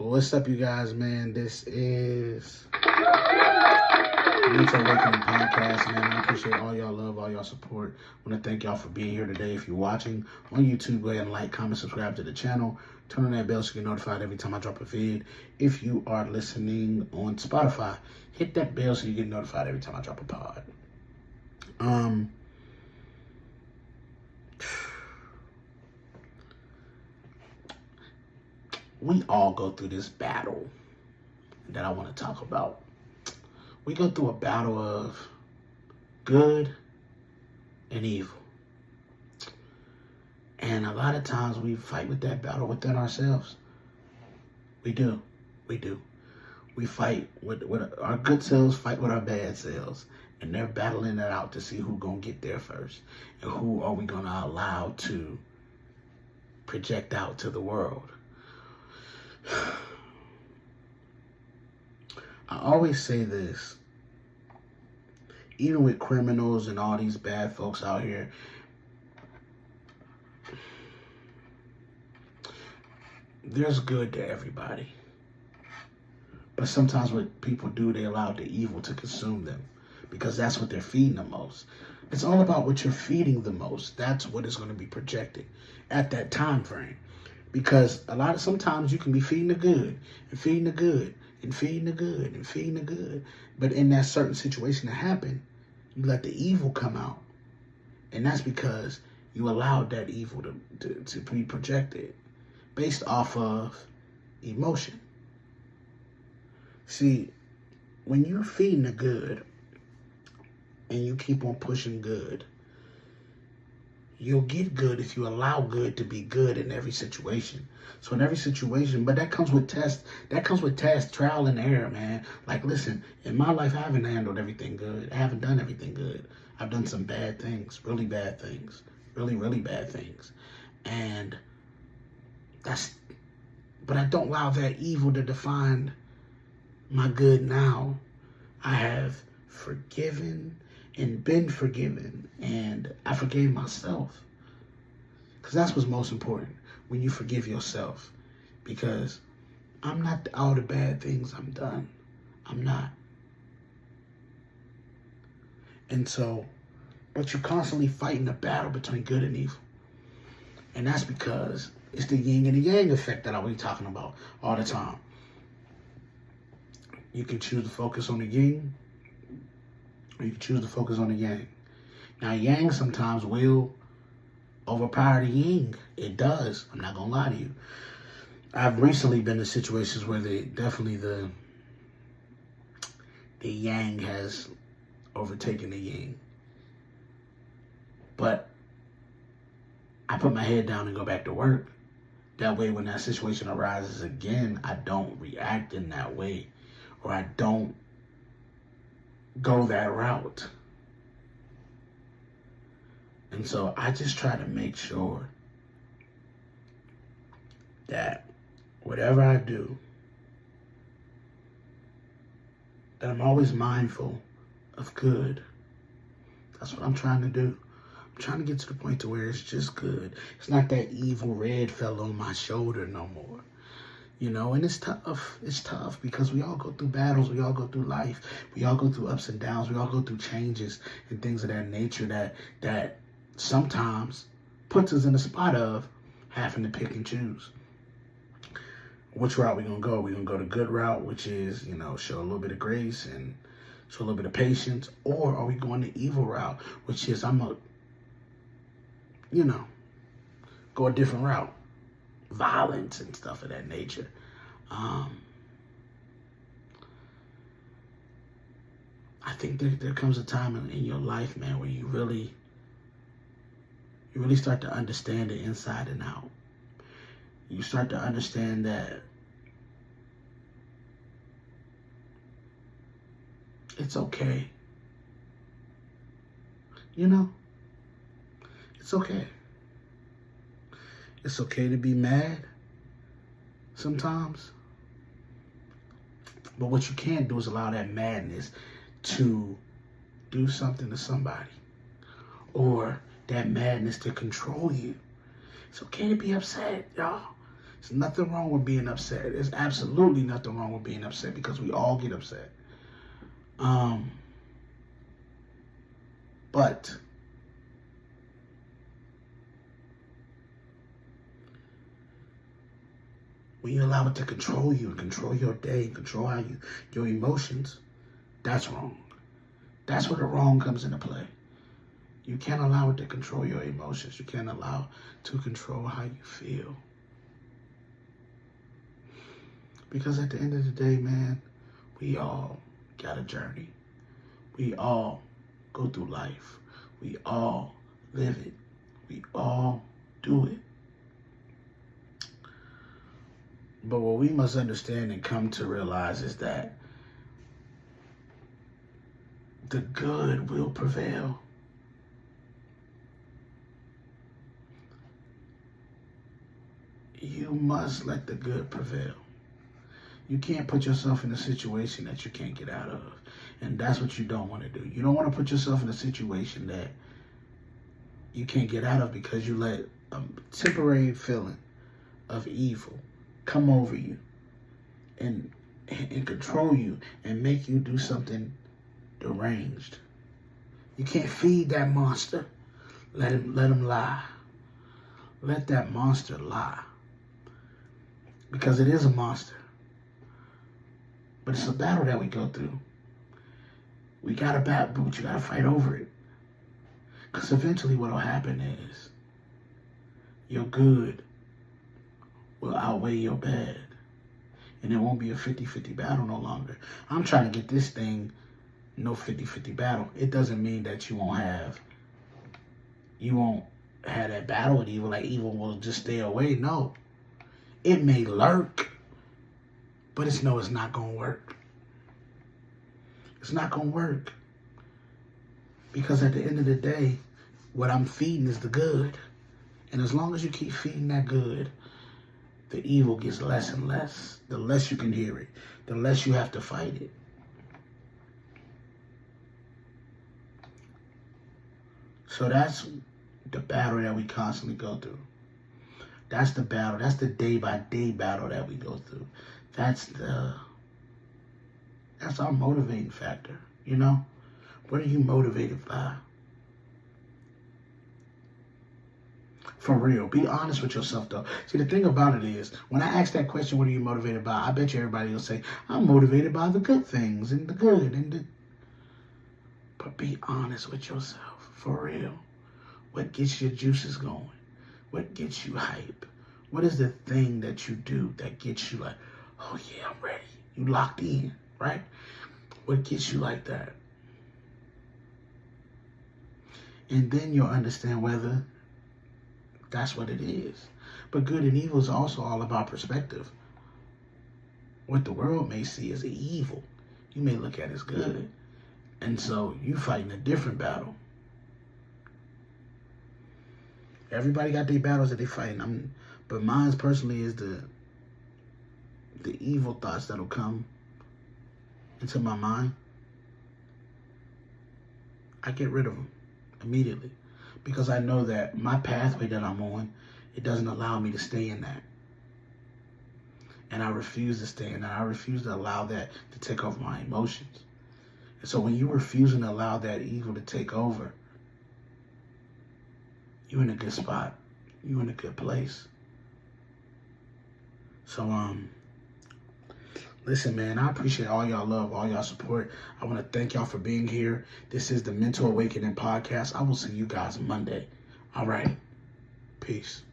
What's up, you guys, man? This is Mental Awakening Podcast, man. I appreciate all y'all love, all y'all support. I want to thank y'all for being here today. If you're watching on YouTube, go ahead and like, comment, subscribe to the channel. Turn on that bell so you get notified every time I drop a vid. If you are listening on Spotify, hit that bell so you get notified every time I drop a pod. We all go through this battle that I want to talk about. We go through a battle of good and evil. And a lot of times we fight with that battle within ourselves. We do. We fight with our good selves, fight with our bad selves. And they're battling it out to see who's going to get there first. And who are we going to allow to project out to the world. I always say this, even with criminals and all these bad folks out here, there's good to everybody. But sometimes what people do, they allow the evil to consume them because that's what they're feeding the most. It's all about what you're feeding the most. That's what is going to be projected at that time frame. Because sometimes you can be feeding the good and feeding the good and feeding the good and feeding the good. But in that certain situation that happened, you let the evil come out. And that's because you allowed that evil to be projected based off of emotion. See, when you're feeding the good and you keep on pushing good, you'll get good if you allow good to be good in every situation. So in every situation, but that comes with tests. That comes with tests, trial and error, man. Like, listen, in my life, I haven't handled everything good. I haven't done everything good. I've done some bad things, really bad things, really, really bad things. But I don't allow that evil to define my good now. I have forgiven and been forgiven, and I forgave myself. Because that's what's most important, when you forgive yourself. Because I'm not all the bad things I'm done. I'm not. And so, but you're constantly fighting a battle between good and evil. And that's because it's the yin and the yang effect that I was talking about all the time. You can choose to focus on the yin, or you can choose to focus on the yang. Now, yang sometimes will overpower the yin. It does. I'm not going to lie to you. I've recently been in situations where the yang has overtaken the yin. But I put my head down and go back to work. That way, when that situation arises again, I don't react in that way, or I don't go that route. And so I just try to make sure that whatever I do, that I'm always mindful of good. That's what I'm trying to do. I'm trying to get to the point to where it's just good. It's not that evil red fellow on my shoulder no more. You know, and it's tough. It's tough because we all go through battles. We all go through life. We all go through ups and downs. We all go through changes and things of that nature that sometimes puts us in the spot of having to pick and choose. Which route we going to go? We're going to go the good route, which is, show a little bit of grace and show a little bit of patience. Or are we going the evil route, which is I'm going to, go a different route. Violence and stuff of that nature. I think there comes a time in your life, man, where you really start to understand it inside and out. You start to understand that it's okay. It's okay. It's okay to be mad sometimes. But what you can't do is allow that madness to do something to somebody, or that madness to control you. It's okay to be upset, y'all. There's nothing wrong with being upset. There's absolutely nothing wrong with being upset because we all get upset. But when you allow it to control you and control your day and control how your emotions, that's wrong. That's where the wrong comes into play. You can't allow it to control your emotions. You can't allow it to control how you feel. Because at the end of the day, man, we all got a journey. We all go through life. We all live it. We all do it. But what we must understand and come to realize is that the good will prevail. You must let the good prevail. You can't put yourself in a situation that you can't get out of. And that's what you don't want to do. You don't want to put yourself in a situation that you can't get out of because you let a temporary feeling of evil come over you and control you and make you do something deranged. You can't feed that monster. Let him lie. Let that monster lie. Because it is a monster. But it's a battle that we go through. We got to battle, but you got to fight over it. Because eventually what will happen is your good will outweigh your bad. And it won't be a 50-50 battle no longer. I'm trying to get this thing no 50-50 battle. It doesn't mean that you won't have that battle with evil, like evil will just stay away. No. It may lurk, but it's not going to work. It's not going to work. Because at the end of the day, what I'm feeding is the good. And as long as you keep feeding that good, the evil gets less and less. The less you can hear it, the less you have to fight it. So that's the battle that we constantly go through. That's the battle. That's the day-by-day battle that we go through. That's our motivating factor, you know? What are you motivated by? For real. Be honest with yourself, though. See, the thing about it is, when I ask that question, what are you motivated by? I bet you everybody will say, I'm motivated by the good things and the good. But be honest with yourself, for real. What gets your juices going? What gets you hype? What is the thing that you do that gets you like, oh yeah, I'm ready. You locked in, right? What gets you like that? And then you'll understand whether that's what it is. But good and evil is also all about perspective. What the world may see as evil, you may look at as good. And so you fighting a different battle. Everybody got their battles that they fighting. But mine personally is the evil thoughts that'll come into my mind. I get rid of them immediately because I know that my pathway that I'm on, it doesn't allow me to stay in that. And I refuse to stay in that. I refuse to allow that to take over my emotions. And so when you refusing to allow that evil to take over, you're in a good spot. You're in a good place. So, listen, man, I appreciate all y'all love, all y'all support. I want to thank y'all for being here. This is the Mental Awakening Podcast. I will see you guys Monday. All right. Peace.